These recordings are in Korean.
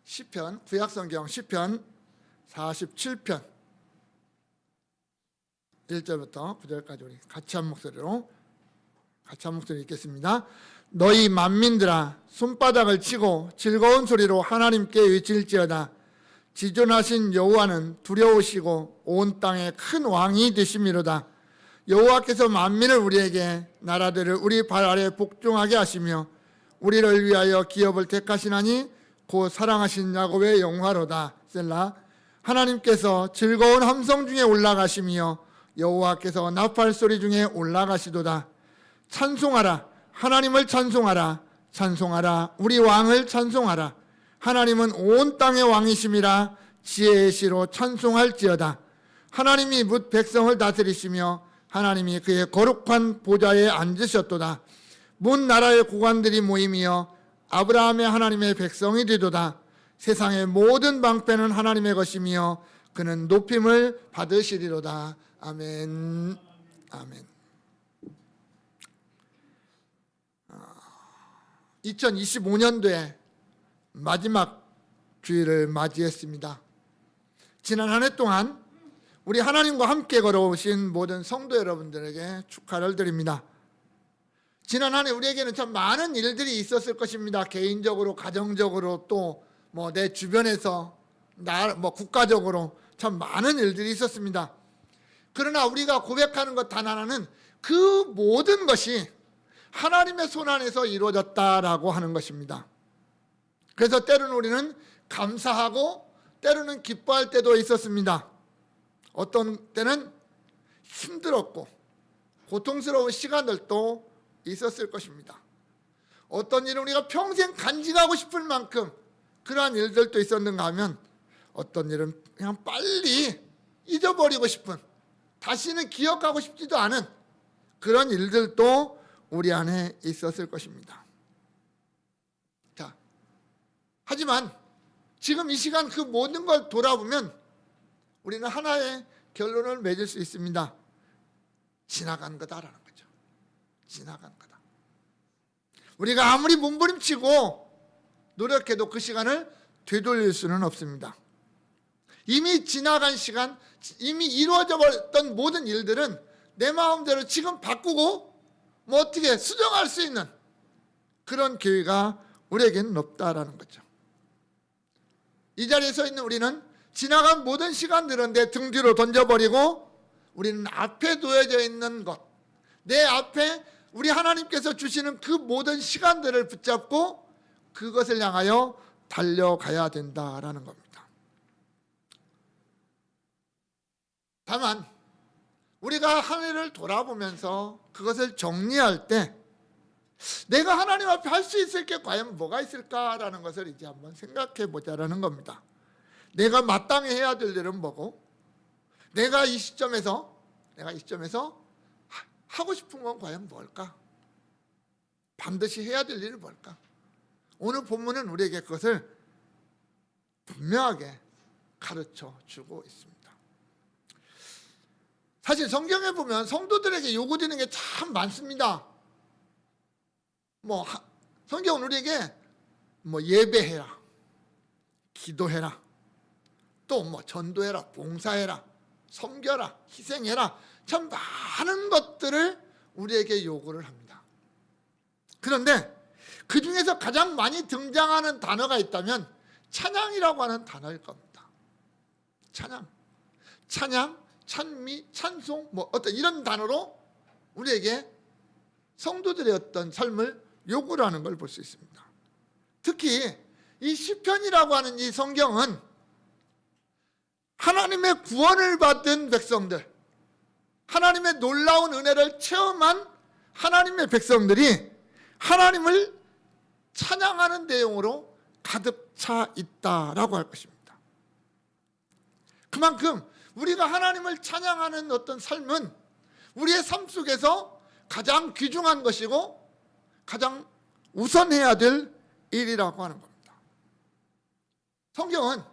시편, 구약성경 시편 47편 1절부터 9절까지 우리 같이 한 목소리로 읽겠습니다. 너희 만민들아 손바닥을 치고 즐거운 소리로 하나님께 외칠지어다. 지존하신 여호와는 두려우시고 온 땅에 큰 왕이 되심이로다. 여호와께서 만민을 우리에게 나라들을 우리 발 아래 복종하게 하시며 우리를 위하여 기업을 택하시나니 곧 사랑하신 야곱의 영화로다. 셀라. 하나님께서 즐거운 함성 중에 올라가시며 여호와께서 나팔 소리 중에 올라가시도다. 찬송하라. 하나님을 찬송하라. 찬송하라. 우리 왕을 찬송하라. 하나님은 온 땅의 왕이심이라. 지혜의 시로 찬송할지어다. 하나님이 뭇 백성을 다스리시며 하나님이 그의 거룩한 보좌에 앉으셨도다. 문 나라의 고관들이 모임이여 아브라함의 하나님의 백성이 되도다. 세상의 모든 방패는 하나님의 것이며 그는 높임을 받으시리로다. 아멘. 아멘. 2025년도에 마지막 주일을 맞이했습니다. 지난 한 해 동안 우리 하나님과 함께 걸어오신 모든 성도 여러분들에게 축하를 드립니다. 지난 한 해 우리에게는 참 많은 일들이 있었을 것입니다. 개인적으로, 가정적으로, 또 뭐 내 주변에서, 국가적으로 참 많은 일들이 있었습니다. 그러나 우리가 고백하는 것 단 하나는 그 모든 것이 하나님의 손 안에서 이루어졌다라고 하는 것입니다. 그래서 때로는 우리는 감사하고 때로는 기뻐할 때도 있었습니다. 어떤 때는 힘들었고 고통스러운 시간들도 있었을 것입니다. 어떤 일은 우리가 평생 간직하고 싶을 만큼 그러한 일들도 있었는가 하면 어떤 일은 그냥 빨리 잊어버리고 싶은, 다시는 기억하고 싶지도 않은 그런 일들도 우리 안에 있었을 것입니다. 자, 하지만 지금 이 시간 그 모든 걸 돌아보면 우리는 하나의 결론을 맺을 수 있습니다. 지나간 거다라는 거죠. 지나간 거다. 우리가 아무리 몸부림치고 노력해도 그 시간을 되돌릴 수는 없습니다. 이미 지나간 시간, 이미 이루어져 버렸던 모든 일들은 내 마음대로 지금 바꾸고 어떻게 수정할 수 있는 그런 기회가 우리에게는 없다라는 거죠. 이 자리에 서 있는 우리는 지나간 모든 시간들은 내 등 뒤로 던져버리고 우리는 앞에 놓여져 있는 것, 내 앞에 우리 하나님께서 주시는 그 모든 시간들을 붙잡고 그것을 향하여 달려가야 된다라는 겁니다. 다만 우리가 한 해를 돌아보면서 그것을 정리할 때 내가 하나님 앞에 할 수 있을 게 과연 뭐가 있을까라는 것을 이제 한번 생각해 보자라는 겁니다. 내가 마땅히 해야 될 일은 뭐고, 내가 이 시점에서 하고 싶은 건 과연 뭘까? 반드시 해야 될 일은 뭘까? 오늘 본문은 우리에게 그것을 분명하게 가르쳐 주고 있습니다. 사실 성경에 보면 성도들에게 요구되는 게 참 많습니다. 성경은 우리에게 예배해라, 기도해라, 또 전도해라, 봉사해라, 섬겨라, 희생해라, 참 많은 것들을 우리에게 요구를 합니다. 그런데 그 중에서 가장 많이 등장하는 단어가 있다면 찬양이라고 하는 단어일 겁니다. 찬양, 찬미, 찬송, 어떤 이런 단어로 우리에게 성도들의 어떤 삶을 요구를 하는 걸 볼 수 있습니다. 특히 이 시편이라고 하는 이 성경은 하나님의 구원을 받은 백성들, 하나님의 놀라운 은혜를 체험한 하나님의 백성들이 하나님을 찬양하는 내용으로 가득 차 있다라고 할 것입니다. 그만큼 우리가 하나님을 찬양하는 어떤 삶은 우리의 삶 속에서 가장 귀중한 것이고 가장 우선해야 될 일이라고 하는 겁니다. 성경은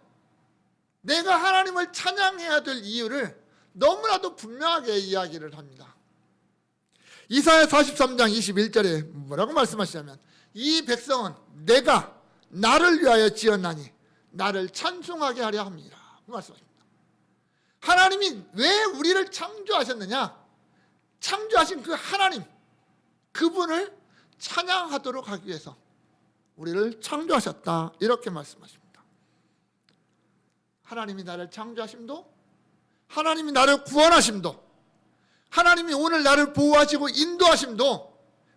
내가 하나님을 찬양해야 될 이유를 너무나도 분명하게 이야기를 합니다. 이사야 43장 21절에 뭐라고 말씀하시냐면 이 백성은 내가 나를 위하여 지었나니 나를 찬송하게 하려 합니다. 그 말씀하십니다. 하나님이 왜 우리를 창조하셨느냐? 창조하신 그 하나님, 그분을 찬양하도록 하기 위해서 우리를 창조하셨다, 이렇게 말씀하십니다. 하나님이 나를 창조하심도, 하나님이 나를 구원하심도, 하나님이 오늘 나를 보호하시고 인도하심도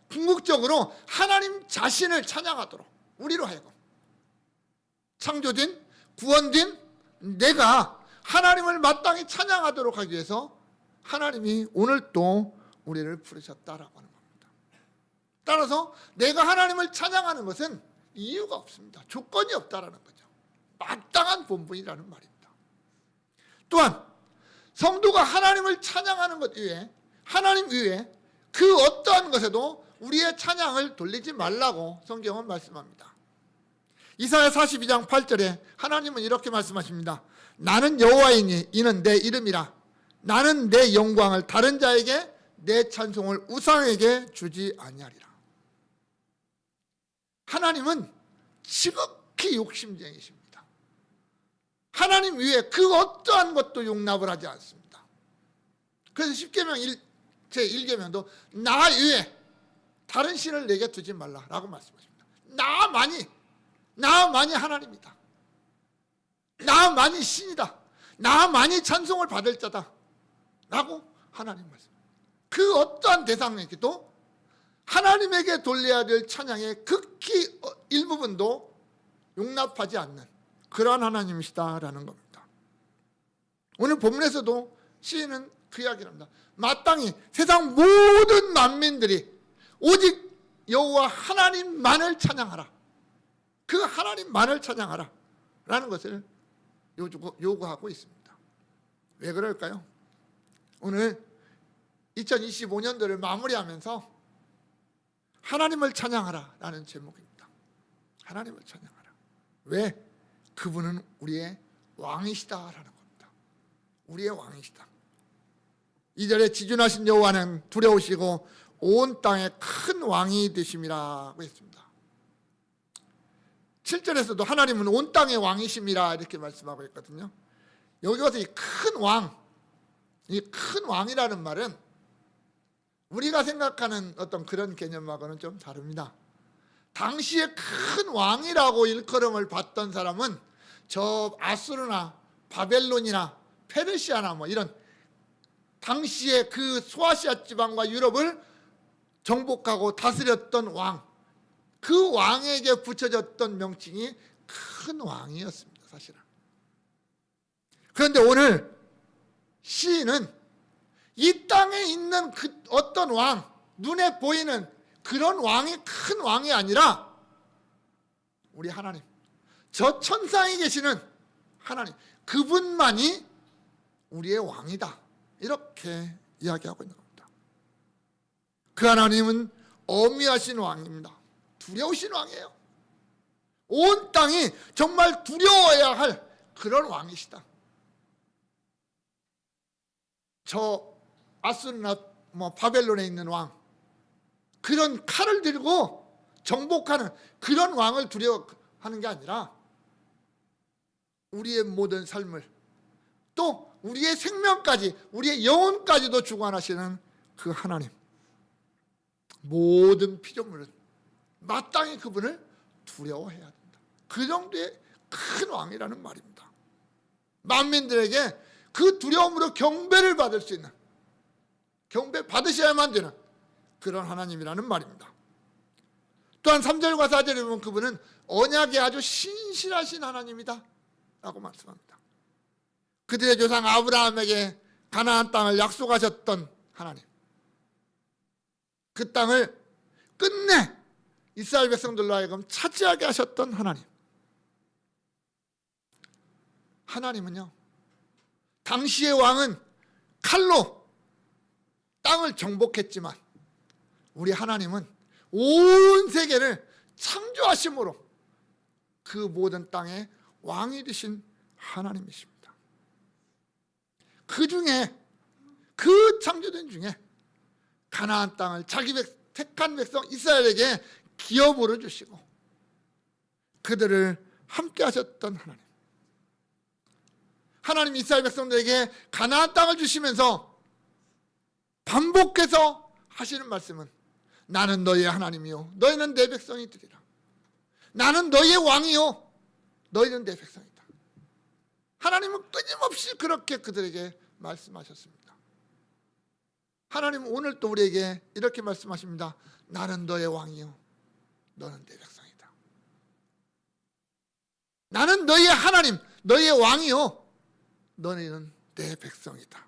궁극적으로 하나님 자신을 찬양하도록 우리로 하여금 창조된, 구원된 내가 하나님을 마땅히 찬양하도록 하기 위해서 하나님이 오늘 또 우리를 부르셨다라고 하는 겁니다. 따라서 내가 하나님을 찬양하는 것은 이유가 없습니다. 조건이 없다라는 거죠. 마땅한 본분이라는 말입니다. 또한 성도가 하나님을 찬양하는 것 이외에, 하나님 이외에 그 어떠한 것에도 우리의 찬양을 돌리지 말라고 성경은 말씀합니다. 이사야 42장 8절에 하나님은 이렇게 말씀하십니다. 나는 여호와이니 이는 내 이름이라. 나는 내 영광을 다른 자에게, 내 찬송을 우상에게 주지 아니하리라. 하나님은 지극히 욕심쟁이십니다. 하나님 위에 그 어떠한 것도 용납을 하지 않습니다. 그래서 십계명 제1계명도 나 위에 다른 신을 내게 두지 말라라고 말씀하십니다. 나만이 하나님이다. 나만이 신이다. 나만이 찬송을 받을 자다 라고 하나님 말씀합니다. 그 어떠한 대상에게도 하나님에게 돌려야 될 찬양의 극히 일부분도 용납하지 않는 그러한 하나님이시다라는 겁니다. 오늘 본문에서도 시인은 그 이야기를 합니다. 마땅히 세상 모든 만민들이 오직 여호와 하나님만을 찬양하라. 그 하나님만을 찬양하라 라는 것을 요구하고 있습니다. 왜 그럴까요? 오늘 2025년도를 마무리하면서 하나님을 찬양하라 라는 제목입니다. 하나님을 찬양하라. 왜? 그분은 우리의 왕이시다라는 겁니다. 우리의 왕이시다. 2절에 지존하신 여호와는 두려우시고 온 땅의 큰 왕이 되심이라고 했습니다. 7절에서도 하나님은 온 땅의 왕이심이라 이렇게 말씀하고 있거든요. 여기 와서 이 큰 왕, 이 큰 왕이라는 말은 우리가 생각하는 어떤 그런 개념하고는 좀 다릅니다. 당시에 큰 왕이라고 일컬음을 받던 사람은 저 아수르나 바벨론이나 페르시아나 뭐 이런 당시에 그 소아시아 지방과 유럽을 정복하고 다스렸던 왕, 그 왕에게 붙여졌던 명칭이 큰 왕이었습니다, 사실은. 그런데 오늘 시인은 이 땅에 있는 그 어떤 왕, 눈에 보이는 그런 왕이 큰 왕이 아니라 우리 하나님, 저 천상에 계시는 하나님, 그분만이 우리의 왕이다, 이렇게 이야기하고 있는 겁니다. 그 하나님은 어미하신 왕입니다. 두려우신 왕이에요. 온 땅이 정말 두려워해야 할 그런 왕이시다. 저 아수르나 바벨론에 있는 왕, 그런 칼을 들고 정복하는 그런 왕을 두려워하는 게 아니라 우리의 모든 삶을, 또 우리의 생명까지, 우리의 영혼까지도 주관하시는 그 하나님, 모든 피조물은 마땅히 그분을 두려워해야 된다. 그 정도의 큰 왕이라는 말입니다. 만민들에게 그 두려움으로 경배를 받을 수 있는, 경배 받으셔야만 되는 그런 하나님이라는 말입니다. 또한 3절과 4절에 보면 그분은 언약에 아주 신실하신 하나님이다 라고 말씀합니다. 그들의 조상 아브라함에게 가나안 땅을 약속하셨던 하나님, 그 땅을 끝내 이스라엘 백성들로 하여금 차지하게 하셨던 하나님. 하나님은요, 당시의 왕은 칼로 땅을 정복했지만 우리 하나님은 온 세계를 창조하심으로 그 모든 땅의 왕이 되신 하나님이십니다. 그 중에, 그 창조된 중에 가나안 땅을 자기 택한 백성 이스라엘에게 기업으로 주시고 그들을 함께 하셨던 하나님, 하나님 이스라엘 백성들에게 가나안 땅을 주시면서 반복해서 하시는 말씀은 나는 너희의 하나님이요 너희는 내 백성이 되리라. 나는 너희의 왕이요 너희는 내 백성이다. 하나님은 끊임없이 그렇게 그들에게 말씀하셨습니다. 하나님은 오늘 또 우리에게 이렇게 말씀하십니다. 나는 너의 왕이요 너는 내 백성이다. 나는 너희의 하나님 너희의 왕이요 너희는 내 백성이다.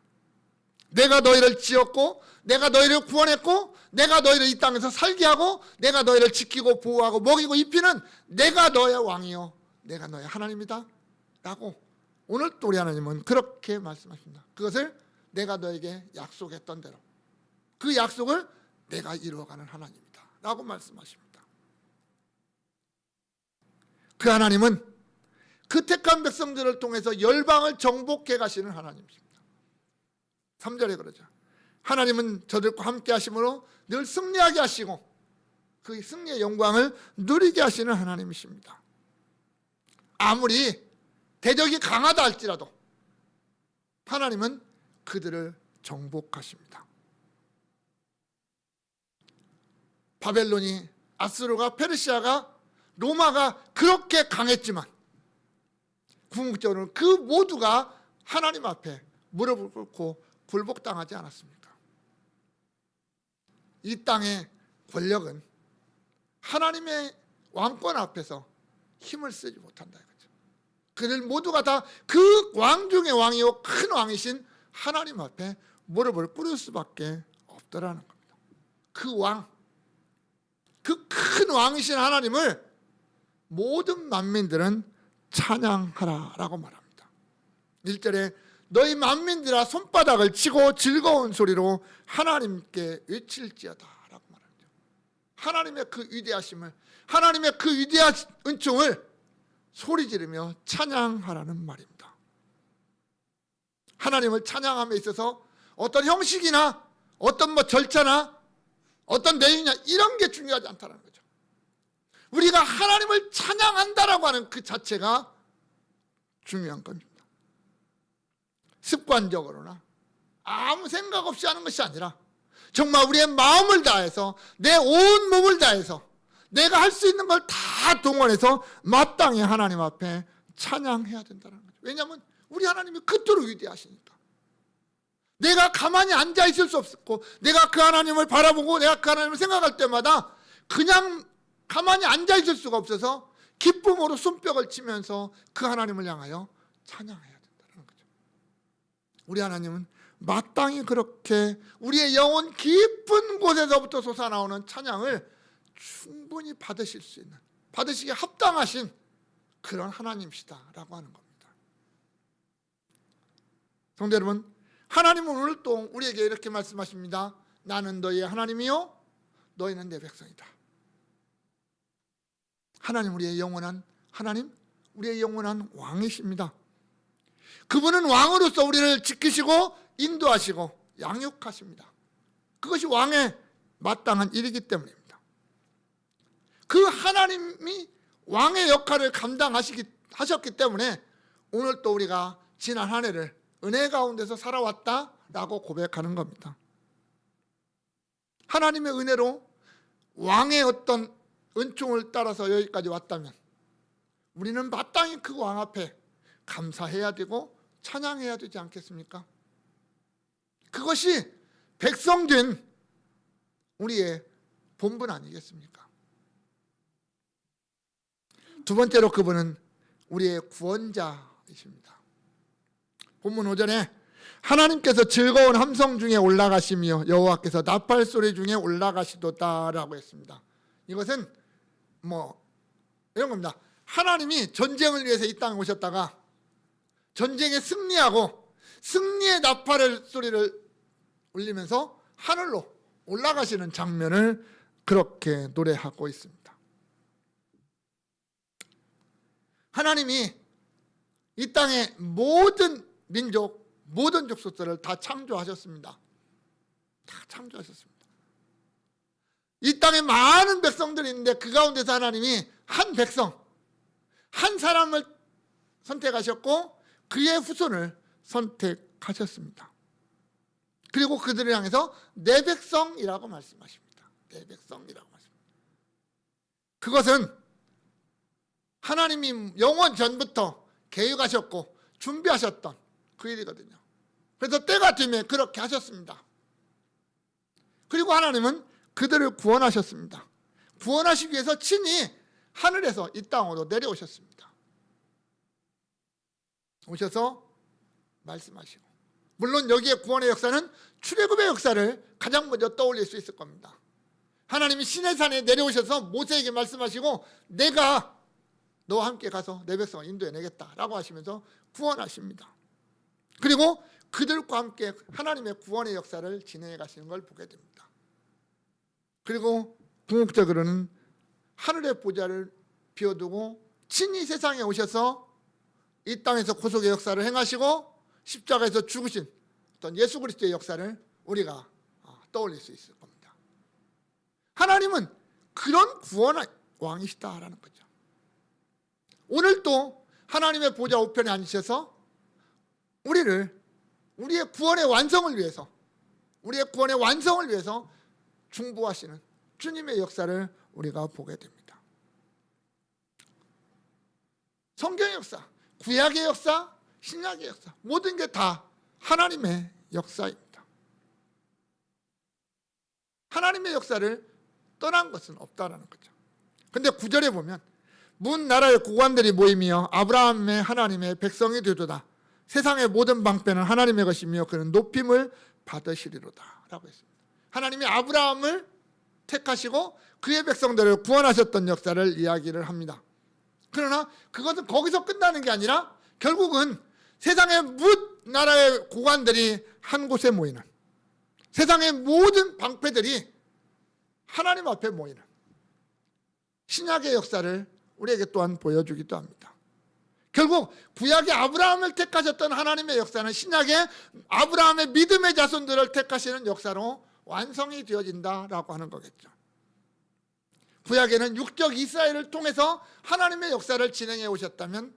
내가 너희를 지었고 내가 너희를 구원했고 내가 너희를 이 땅에서 살게 하고 내가 너희를 지키고 보호하고 먹이고 입히는 내가 너의 왕이요 내가 너의 하나님이다 라고 오늘 또 우리 하나님은 그렇게 말씀하십니다. 그것을 내가 너에게 약속했던 대로 그 약속을 내가 이루어가는 하나님이다 라고 말씀하십니다. 그 하나님은 그 택한 백성들을 통해서 열방을 정복해 가시는 하나님이십니다. 3절에 그러죠. 하나님은 저들과 함께 하심으로 늘 승리하게 하시고 그 승리의 영광을 누리게 하시는 하나님이십니다. 아무리 대적이 강하다 할지라도 하나님은 그들을 정복하십니다. 바벨론이, 아수르가, 페르시아가, 로마가 그렇게 강했지만 궁극적으로는 그 모두가 하나님 앞에 무릎을 꿇고 굴복당하지 않았습니까? 이 땅의 권력은 하나님의 왕권 앞에서 힘을 쓰지 못한다 이거죠. 그들 모두가 다 그 왕 중의 왕이요 큰 왕이신 하나님 앞에 무릎을 꿇을 수밖에 없더라는 겁니다. 그 왕, 그 큰 왕이신 하나님을 모든 만민들은 찬양하라라고 말합니다. 1절에 너희 만민들아 손바닥을 치고 즐거운 소리로 하나님께 외칠지어다 라고 말합니다. 하나님의 그 위대하심을, 하나님의 그 위대한 은총을 소리 지르며 찬양하라는 말입니다. 하나님을 찬양함에 있어서 어떤 형식이나 어떤 절차나 어떤 내용이나 이런 게 중요하지 않다는 거죠. 우리가 하나님을 찬양한다라고 하는 그 자체가 중요한 겁니다. 습관적으로나 아무 생각 없이 하는 것이 아니라 정말 우리의 마음을 다해서 내 온 몸을 다해서 내가 할 수 있는 걸 다 동원해서 마땅히 하나님 앞에 찬양해야 된다는 거죠. 왜냐하면 우리 하나님이 그토록 위대하시니까. 내가 가만히 앉아 있을 수 없고 내가 그 하나님을 바라보고 내가 그 하나님을 생각할 때마다 그냥 가만히 앉아 있을 수가 없어서 기쁨으로 손뼉을 치면서 그 하나님을 향하여 찬양해야 된다는 거죠. 우리 하나님은 마땅히 그렇게 우리의 영혼 깊은 곳에서부터 솟아나오는 찬양을 충분히 받으실 수 있는, 받으시기에 합당하신 그런 하나님이시다라고 하는 겁니다. 성도 여러분, 하나님은 오늘 또 우리에게 이렇게 말씀하십니다. 나는 너희의 하나님이요 너희는 내 백성이다. 하나님, 우리의 영원한 하나님, 우리의 영원한 왕이십니다. 그분은 왕으로서 우리를 지키시고 인도하시고 양육하십니다. 그것이 왕의 마땅한 일이기 때문입니다. 그 하나님이 왕의 역할을 감당하셨기 때문에 오늘 또 우리가 지난 한 해를 은혜 가운데서 살아왔다라고 고백하는 겁니다. 하나님의 은혜로 왕의 어떤 은총을 따라서 여기까지 왔다면 우리는 마땅히 그 왕 앞에 감사해야 되고 찬양해야 되지 않겠습니까? 그것이 백성된 우리의 본분 아니겠습니까? 두 번째로 그분은 우리의 구원자이십니다. 본문 5절에 하나님께서 즐거운 함성 중에 올라가시며 여호와께서 나팔 소리 중에 올라가시도다라고 했습니다. 이것은 이런 겁니다. 하나님이 전쟁을 위해서 이 땅에 오셨다가 전쟁에 승리하고 승리의 나팔 소리를 울리면서 하늘로 올라가시는 장면을 그렇게 노래하고 있습니다. 하나님이 이 땅의 모든 민족, 모든 족속들을 다 창조하셨습니다. 다 창조하셨습니다. 이 땅에 많은 백성들이 있는데 그 가운데서 하나님이 한 백성, 한 사람을 선택하셨고 그의 후손을 선택하셨습니다. 그리고 그들을 향해서 내 백성이라고 말씀하십니다. 내 백성이라고 말씀합니다. 그것은 하나님이 영원 전부터 계획하셨고 준비하셨던 그 일이거든요. 그래서 때가 되면 그렇게 하셨습니다. 그리고 하나님은 그들을 구원하셨습니다. 구원하시기 위해서 친히 하늘에서 이 땅으로 내려오셨습니다. 오셔서 말씀하시고, 물론 여기에 구원의 역사는 출애굽의 역사를 가장 먼저 떠올릴 수 있을 겁니다. 하나님이 시내산에 내려오셔서 모세에게 말씀하시고 내가 너와 함께 가서 내 백성을 인도해내겠다 라고 하시면서 구원하십니다. 그리고 그들과 함께 하나님의 구원의 역사를 진행해 가시는 걸 보게 됩니다. 그리고 궁극적으로는 하늘의 보좌를 비워두고 친히 세상에 오셔서 이 땅에서 구속의 역사를 행하시고 십자가에서 죽으신 어떤 예수 그리스도의 역사를 우리가 떠올릴 수 있을 겁니다. 하나님은 그런 구원의 왕이시다라는 거죠. 오늘도 하나님의 보좌 우편에 앉으셔서 우리의 구원의 완성을 위해서, 우리의 구원의 완성을 위해서 중보하시는 주님의 역사를 우리가 보게 됩니다. 성경의 역사, 구약의 역사, 신약의 역사, 모든 게 다 하나님의 역사입니다. 하나님의 역사를 떠난 것은 없다라는 거죠. 근데 9절에 보면 문 나라의 고관들이 모이며 아브라함의 하나님의 백성이 되도다. 세상의 모든 방패는 하나님의 것이며 그는 높임을 받으시리로다 라고 했습니다. 하나님이 아브라함을 택하시고 그의 백성들을 구원하셨던 역사를 이야기를 합니다. 그러나 그것은 거기서 끝나는 게 아니라 결국은 세상의 뭇 나라의 고관들이 한 곳에 모이는, 세상의 모든 방패들이 하나님 앞에 모이는 신약의 역사를 우리에게 또한 보여주기도 합니다. 결국 구약의 아브라함을 택하셨던 하나님의 역사는 신약의 아브라함의 믿음의 자손들을 택하시는 역사로 완성이 되어진다라고 하는 거겠죠. 구약에는 육적 이스라엘을 통해서 하나님의 역사를 진행해 오셨다면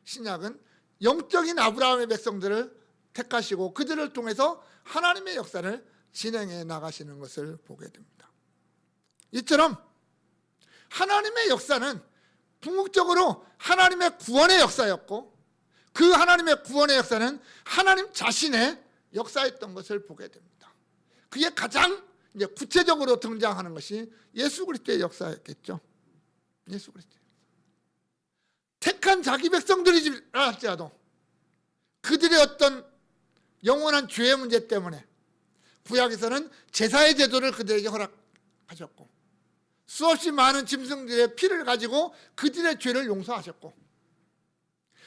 신약은 영적인 아브라함의 백성들을 택하시고 그들을 통해서 하나님의 역사를 진행해 나가시는 것을 보게 됩니다. 이처럼 하나님의 역사는 궁극적으로 하나님의 구원의 역사였고 그 하나님의 구원의 역사는 하나님 자신의 역사였던 것을 보게 됩니다. 그게 가장 이제 구체적으로 등장하는 것이 예수 그리스도의 역사였겠죠. 예수 그리스도. 택한 자기 백성들이지 할지라도 그들의 어떤 영원한 죄의 문제 때문에 구약에서는 제사의 제도를 그들에게 허락하셨고 수없이 많은 짐승들의 피를 가지고 그들의 죄를 용서하셨고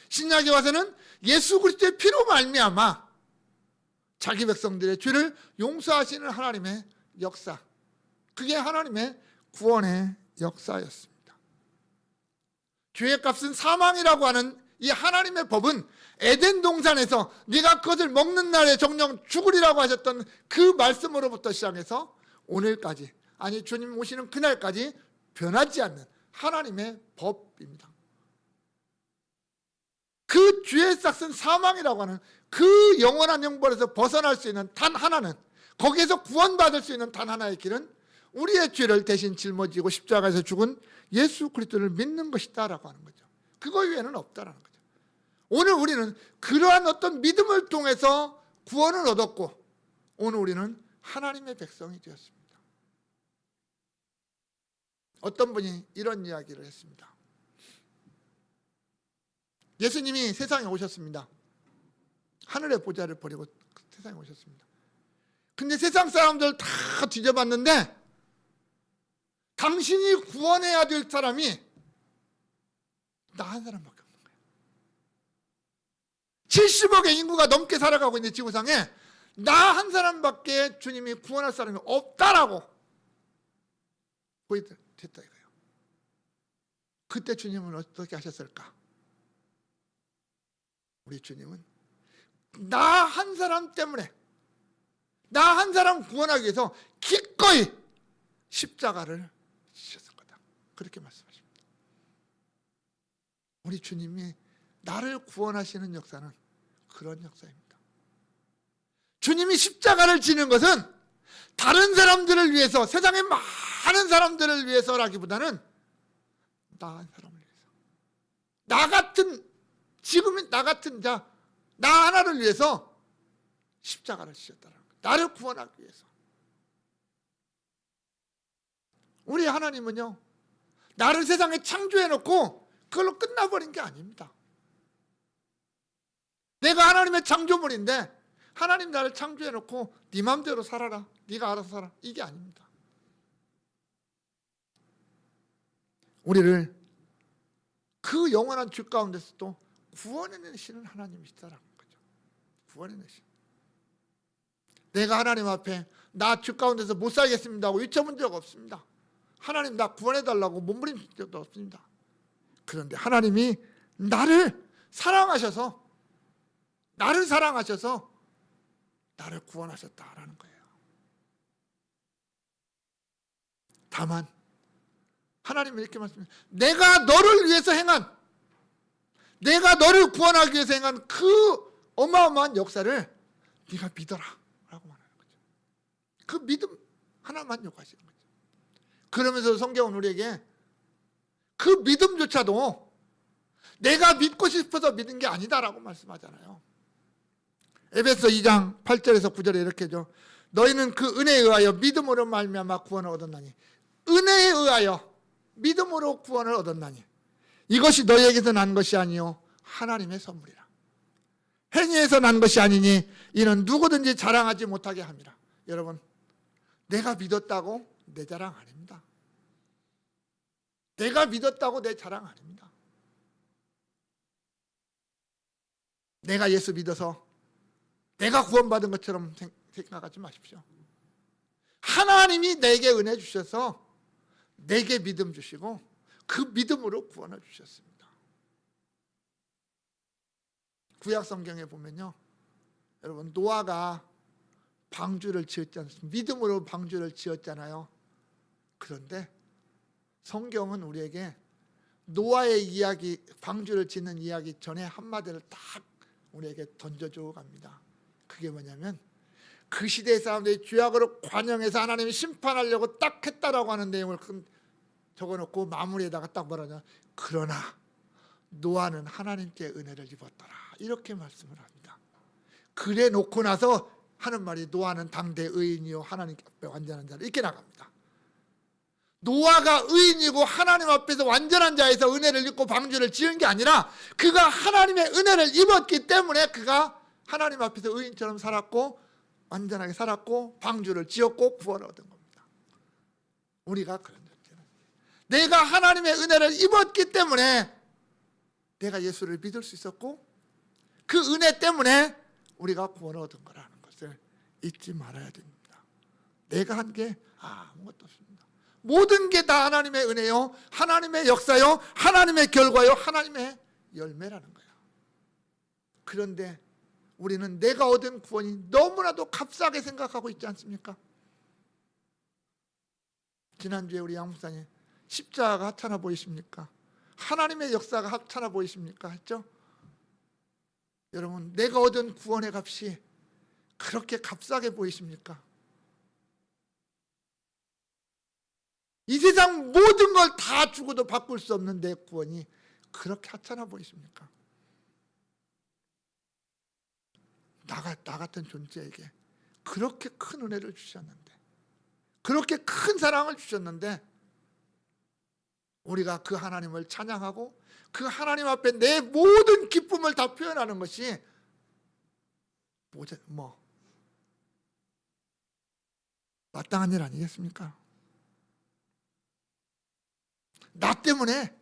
신약에 와서는 예수 그리스도의 피로 말미암아 자기 백성들의 죄를 용서하시는 하나님의 역사, 그게 하나님의 구원의 역사였습니다. 죄의 값은 사망이라고 하는 이 하나님의 법은 에덴 동산에서 네가 그것을 먹는 날에 정령 죽으리라고 하셨던 그 말씀으로부터 시작해서 오늘까지, 아니 주님 오시는 그날까지 변하지 않는 하나님의 법입니다. 그 죄의 싹은 사망이라고 하는 그 영원한 형벌에서 벗어날 수 있는 단 하나는, 거기에서 구원받을 수 있는 단 하나의 길은 우리의 죄를 대신 짊어지고 십자가에서 죽은 예수 그리스도를 믿는 것이다라고 하는 거죠. 그거 외에는 없다라는 거죠. 오늘 우리는 그러한 어떤 믿음을 통해서 구원을 얻었고 오늘 우리는 하나님의 백성이 되었습니다. 어떤 분이 이런 이야기를 했습니다. 예수님이 세상에 오셨습니다. 하늘의 보좌를 버리고 세상에 오셨습니다. 근데 세상 사람들 다 뒤져봤는데 당신이 구원해야 될 사람이 나 한 사람밖에 없는 거예요. 70억의 인구가 넘게 살아가고 있는 지구상에 나 한 사람밖에 주님이 구원할 사람이 없다라고 됐다 이거예요. 그때 주님은 어떻게 하셨을까? 우리 주님은 나 한 사람 때문에, 나 한 사람 구원하기 위해서 기꺼이 십자가를 지셨을 거다. 그렇게 말씀하십니다. 우리 주님이 나를 구원하시는 역사는 그런 역사입니다. 주님이 십자가를 지는 것은 다른 사람들을 위해서, 세상의 많은 사람들을 위해서라기보다는 나 사람을 위해서, 나 같은, 지금 나 같은 자, 나 하나를 위해서 십자가를 지셨다는 거예요. 나를 구원하기 위해서. 우리 하나님은요, 나를 세상에 창조해 놓고 그걸로 끝나버린 게 아닙니다. 내가 하나님의 창조물인데 하나님 나를 창조해 놓고 네 맘대로 살아라, 네가 알아서 살아, 이게 아닙니다. 우리를 그 영원한 주 가운데서도 구원해내시는 하나님이시다라는 거죠. 구원해내시는. 내가 하나님 앞에 나 주 가운데서 못 살겠습니다 하고 외쳐본 적 없습니다. 하나님 나 구원해달라고 몸부림친 적도 없습니다. 그런데 하나님이 나를 사랑하셔서 나를 구원하셨다라는 거예요. 다만 하나님은 이렇게 말씀합니다. 내가 너를 위해서 행한, 내가 너를 구원하기 위해서 행한 그 어마어마한 역사를 네가 믿어라 라고 말하는 거죠. 그 믿음 하나만 요구하시는 거죠. 그러면서 성경은 우리에게 그 믿음조차도 내가 믿고 싶어서 믿은 게 아니다라고 말씀하잖아요. 에베소 2장 8절에서 9절에 이렇게 하죠. 너희는 그 은혜에 의하여 믿음으로 말미암아 구원을 얻었나니, 은혜에 의하여 믿음으로 구원을 얻었나니 이것이 너희에게서 난 것이 아니요 하나님의 선물이라. 행위에서 난 것이 아니니 이는 누구든지 자랑하지 못하게 함이라. 여러분, 내가 믿었다고 내 자랑 아닙니다. 내가 믿었다고 내 자랑 아닙니다. 내가 예수 믿어서 내가 구원받은 것처럼 생각하지 마십시오. 하나님이 내게 은혜 주셔서 내게 믿음 주시고 그 믿음으로 구원을 주셨습니다. 구약 성경에 보면요, 여러분, 노아가 방주를 지었지 않습니까? 믿음으로 방주를 지었잖아요. 그런데 성경은 우리에게 노아의 이야기, 방주를 짓는 이야기 전에 한마디를 딱 우리에게 던져주고 갑니다. 그게 뭐냐면, 그 시대의 사람들이 죄악으로 관영해서 하나님이 심판하려고 딱 했다라고 하는 내용을 적어놓고 마무리에다가 딱 뭐라냐, 그러나 노아는 하나님께 은혜를 입었더라, 이렇게 말씀을 합니다. 그래 놓고 나서 하는 말이 노아는 당대 의인이요 하나님 앞에 완전한 자라, 이렇게 나갑니다. 노아가 의인이고 하나님 앞에서 완전한 자에서 은혜를 입고 방주를 지은 게 아니라 그가 하나님의 은혜를 입었기 때문에 그가 하나님 앞에서 의인처럼 살았고 완전하게 살았고 방주를 지었고 구원을 얻은 겁니다. 우리가 그런 존재는, 내가 하나님의 은혜를 입었기 때문에 내가 예수를 믿을 수 있었고 그 은혜 때문에 우리가 구원을 얻은 거라는 것을 잊지 말아야 됩니다. 내가 한 게 아무것도 없습니다. 모든 게 다 하나님의 은혜요, 하나님의 역사요, 하나님의 결과요, 하나님의 열매라는 거예요. 그런데 우리는 내가 얻은 구원이 너무나도 값싸게 생각하고 있지 않습니까? 지난주에 우리 양목사님 십자가가 하찮아 보이십니까? 하나님의 역사가 하찮아 보이십니까? 했죠? 여러분, 내가 얻은 구원의 값이 그렇게 값싸게 보이십니까? 이 세상 모든 걸 다 주고도 바꿀 수 없는 내 구원이 그렇게 하찮아 보이십니까? 나 같은 존재에게 그렇게 큰 은혜를 주셨는데, 그렇게 큰 사랑을 주셨는데, 우리가 그 하나님을 찬양하고 그 하나님 앞에 내 모든 기쁨을 다 표현하는 것이 마땅한 일 아니겠습니까? 나 때문에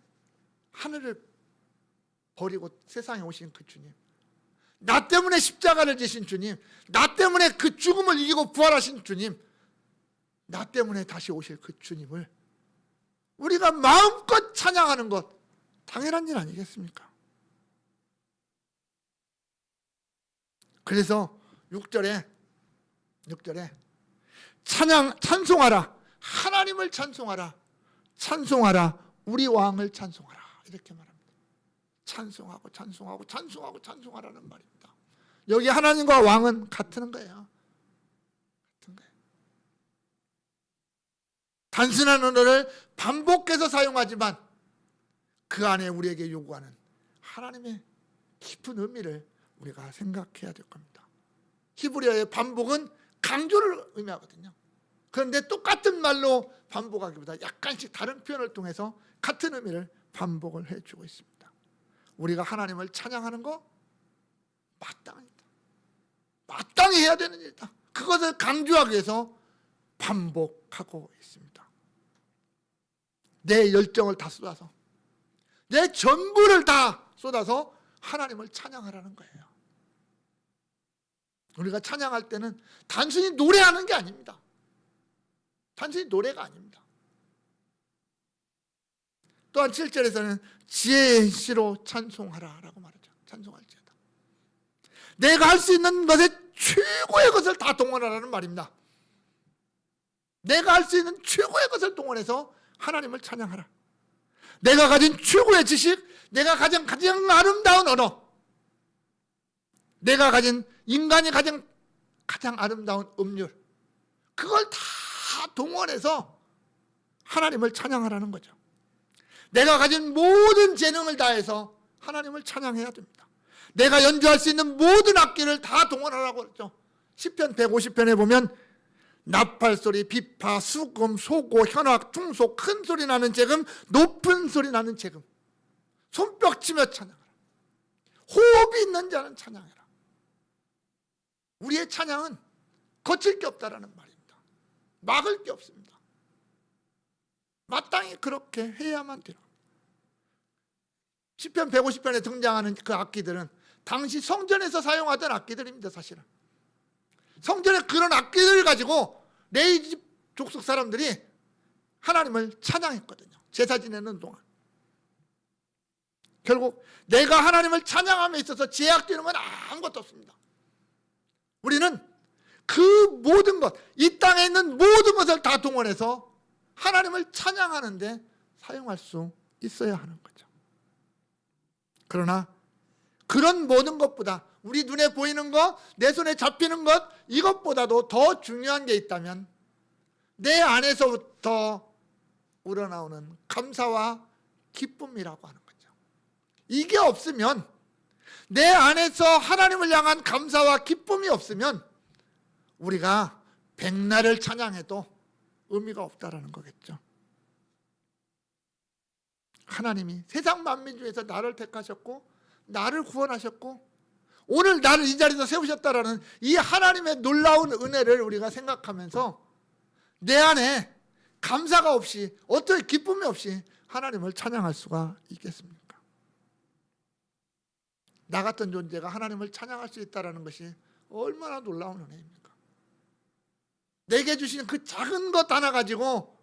하늘을 버리고 세상에 오신 그 주님, 나 때문에 십자가를 지신 주님, 나 때문에 그 죽음을 이기고 부활하신 주님, 나 때문에 다시 오실 그 주님을 우리가 마음껏 찬양하는 것 당연한 일 아니겠습니까? 그래서 6절에 찬송하라, 하나님을 찬송하라, 찬송하라, 우리 왕을 찬송하라, 이렇게 말합니다. 찬송하고 찬송하고 찬송하고 찬송하라는 말입니다. 여기 하나님과 왕은 같은 거예요. 같은 거예요. 단순한 언어를 반복해서 사용하지만 그 안에 우리에게 요구하는 하나님의 깊은 의미를 우리가 생각해야 될 겁니다. 히브리어의 반복은 강조를 의미하거든요. 그런데 똑같은 말로 반복하기보다 약간씩 다른 표현을 통해서 같은 의미를 반복을 해주고 있습니다. 우리가 하나님을 찬양하는 거 마땅합니다. 마땅히 해야 되는 일이다. 그것을 강조하기 위해서 반복하고 있습니다. 내 열정을 다 쏟아서, 내 전부를 다 쏟아서 하나님을 찬양하라는 거예요. 우리가 찬양할 때는 단순히 노래하는 게 아닙니다. 단순히 노래가 아닙니다. 또한 7절에서는 지혜의 시로 찬송하라 라고 말하죠. 찬송할지어다. 내가 할 수 있는 것에 최고의 것을 다 동원하라는 말입니다. 내가 할 수 있는 최고의 것을 동원해서 하나님을 찬양하라. 내가 가진 최고의 지식, 내가 가진 가장 아름다운 언어, 내가 가진 인간이 가진 가장 아름다운 음률, 그걸 다 동원해서 하나님을 찬양하라는 거죠. 내가 가진 모든 재능을 다해서 하나님을 찬양해야 됩니다. 내가 연주할 수 있는 모든 악기를 다 동원하라고 그랬죠. 시편 150편에 보면 나팔소리, 비파, 수금, 소고, 현악, 중소, 큰 소리 나는 재금, 높은 소리 나는 재금, 손뼉치며 찬양하라. 호흡이 있는 자는 찬양해라. 우리의 찬양은 거칠 게 없다라는 말입니다. 막을 게 없습니다. 마땅히 그렇게 해야만 돼요. 시편 150편에 등장하는 그 악기들은 당시 성전에서 사용하던 악기들입니다. 사실은 성전에 그런 악기들을 가지고 레위 족속 사람들이 하나님을 찬양했거든요. 제사 지내는 동안. 결국 내가 하나님을 찬양함에 있어서 제약되는 건 아무것도 없습니다. 우리는 그 모든 것, 이 땅에 있는 모든 것을 다 동원해서 하나님을 찬양하는데 사용할 수 있어야 하는 거죠. 그러나 그런 모든 것보다 우리 눈에 보이는 것, 내 손에 잡히는 것, 이것보다도 더 중요한 게 있다면 내 안에서부터 우러나오는 감사와 기쁨이라고 하는 거죠. 이게 없으면, 내 안에서 하나님을 향한 감사와 기쁨이 없으면 우리가 백날을 찬양해도 의미가 없다라는 거겠죠. 하나님이 세상 만민 중에서 나를 택하셨고 나를 구원하셨고 오늘 나를 이 자리에서 세우셨다라는 이 하나님의 놀라운 은혜를 우리가 생각하면서 내 안에 감사가 없이, 어떤 기쁨이 없이 하나님을 찬양할 수가 있겠습니까? 나 같은 존재가 하나님을 찬양할 수 있다는 것이 얼마나 놀라운 은혜입니까? 내게 주신 그 작은 것 하나 가지고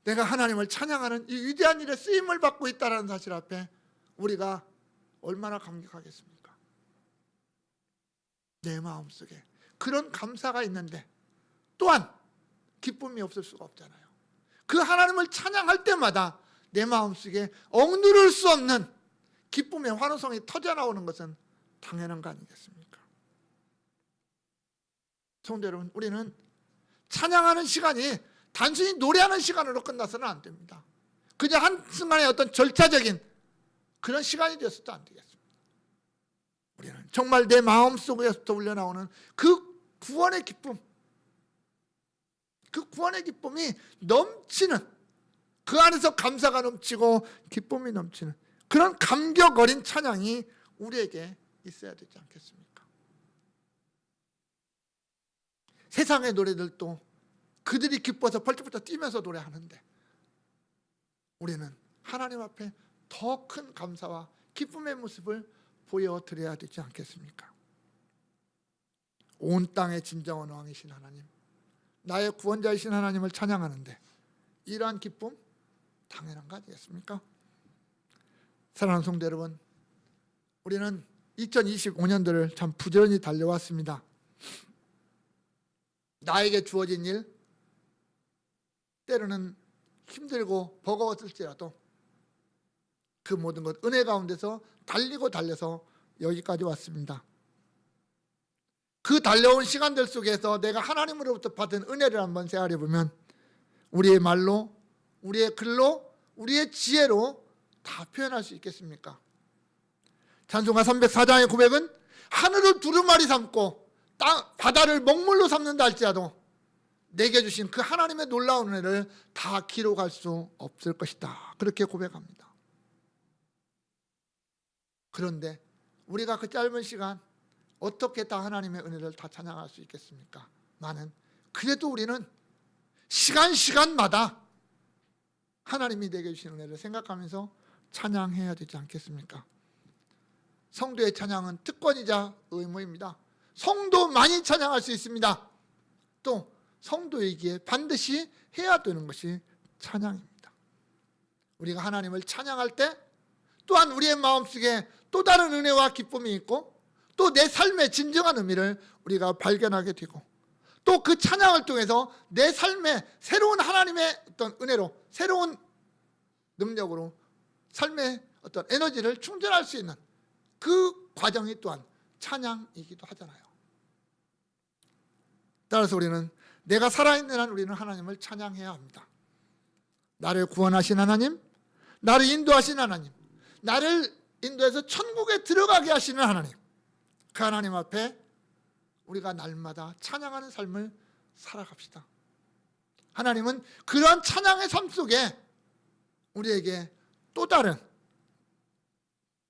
내가 하나님을 찬양하는 이 위대한 일에 쓰임을 받고 있다는 사실 앞에 우리가 얼마나 감격하겠습니까? 내 마음속에 그런 감사가 있는데 또한 기쁨이 없을 수가 없잖아요. 그 하나님을 찬양할 때마다 내 마음속에 억누를 수 없는 기쁨의 환호성이 터져나오는 것은 당연한 거 아니겠습니까? 성도 여러분, 우리는 찬양하는 시간이 단순히 노래하는 시간으로 끝나서는 안 됩니다. 그냥 한순간의 어떤 절차적인 그런 시간이 되어서도 안 되겠습니다. 우리는 정말 내 마음속에서부터 흘러나오는 그 구원의 기쁨, 그 구원의 기쁨이 넘치는, 그 안에서 감사가 넘치고 기쁨이 넘치는 그런 감격 어린 찬양이 우리에게 있어야 되지 않겠습니까? 세상의 노래들도 그들이 기뻐서 펄쩍펄쩍 뛰면서 노래하는데 우리는 하나님 앞에 더 큰 감사와 기쁨의 모습을 보여드려야 되지 않겠습니까? 온 땅의 진정한 왕이신 하나님, 나의 구원자이신 하나님을 찬양하는데 이러한 기쁨 당연한 거 아니겠습니까? 사랑하는 성도 여러분, 우리는 2025년도를 참 부지런히 달려왔습니다. 나에게 주어진 일, 때로는 힘들고 버거웠을지라도 그 모든 것 은혜 가운데서 달리고 달려서 여기까지 왔습니다. 그 달려온 시간들 속에서 내가 하나님으로부터 받은 은혜를 한번 생각해 보면 우리의 말로, 우리의 글로, 우리의 지혜로 다 표현할 수 있겠습니까? 찬송가 304장의 고백은 하늘을 두루마리 삼고 바다를 먹물로 삼는다 할지라도 내게 주신 그 하나님의 놀라운 은혜를 다 기록할 수 없을 것이다. 그렇게 고백합니다. 그런데 우리가 그 짧은 시간 어떻게 다 하나님의 은혜를 다 찬양할 수 있겠습니까? 그래도 우리는 시간마다 하나님이 내게 주신 은혜를 생각하면서 찬양해야 되지 않겠습니까? 성도의 찬양은 특권이자 의무입니다. 성도만이 찬양할 수 있습니다. 또 성도이기에 반드시 해야 되는 것이 찬양입니다. 우리가 하나님을 찬양할 때 또한 우리의 마음속에 또 다른 은혜와 기쁨이 있고 또 내 삶의 진정한 의미를 우리가 발견하게 되고 또 그 찬양을 통해서 내 삶에 새로운 하나님의 어떤 은혜로 새로운 능력으로 삶의 어떤 에너지를 충전할 수 있는 그 과정이 또한 찬양이기도 하잖아요. 따라서 우리는 내가 살아있는 한 우리는 하나님을 찬양해야 합니다. 나를 구원하신 하나님, 나를 인도하신 하나님, 나를 인도해서 천국에 들어가게 하시는 하나님, 그 하나님 앞에 우리가 날마다 찬양하는 삶을 살아갑시다. 하나님은 그러한 찬양의 삶 속에 우리에게 또 다른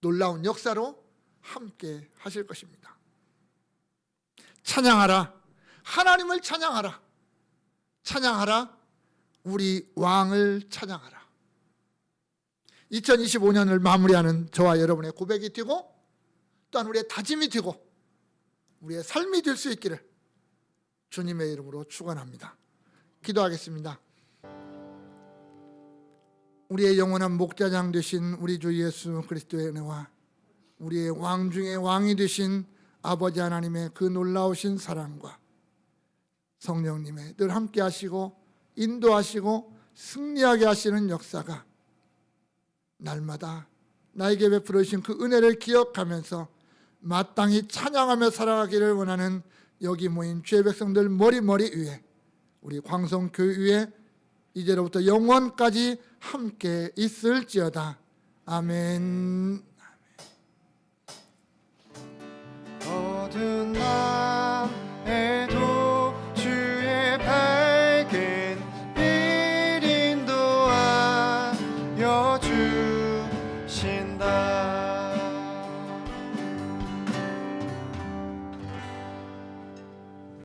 놀라운 역사로 함께 하실 것입니다. 찬양하라, 하나님을 찬양하라, 찬양하라, 우리 왕을 찬양하라. 2025년을 마무리하는 저와 여러분의 고백이 되고 또한 우리의 다짐이 되고 우리의 삶이 될 수 있기를 주님의 이름으로 축원합니다. 기도하겠습니다. 우리의 영원한 목자장 되신 우리 주 예수 그리스도의 은혜와 우리의 왕 중에 왕이 되신 아버지 하나님의 그 놀라우신 사랑과 성령님의 늘 함께 하시고 인도하시고 승리하게 하시는 역사가 날마다 나에게 베풀어 주신 그 은혜를 기억하면서 마땅히 찬양하며 살아가기를 원하는 여기 모인 주의 백성들 머리 위에 우리 광성교회 위에 이제로부터 영원까지 함께 있을지어다. 아멘.